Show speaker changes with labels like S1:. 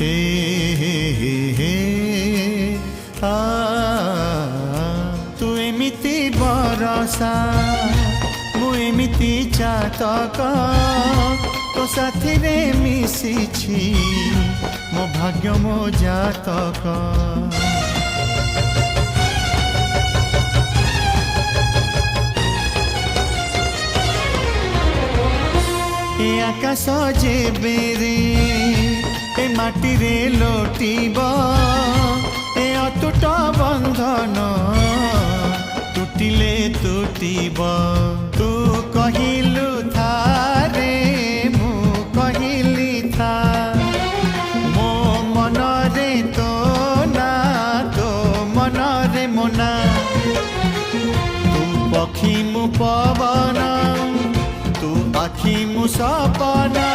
S1: हे हे आ तू एमिति बरसा मु एमिति चातक तो साथी रे मिशिछि मो भाग्य मो जातक ए आकाश जे बेरे ए माटी रे लोटिब ए अटूट बंधन टूटिले टूटिब तू कहिलु था रे मु कहिली था मो मन रे तो मन रे मोना तू पक्षी मु पवन तू आखी मु सपना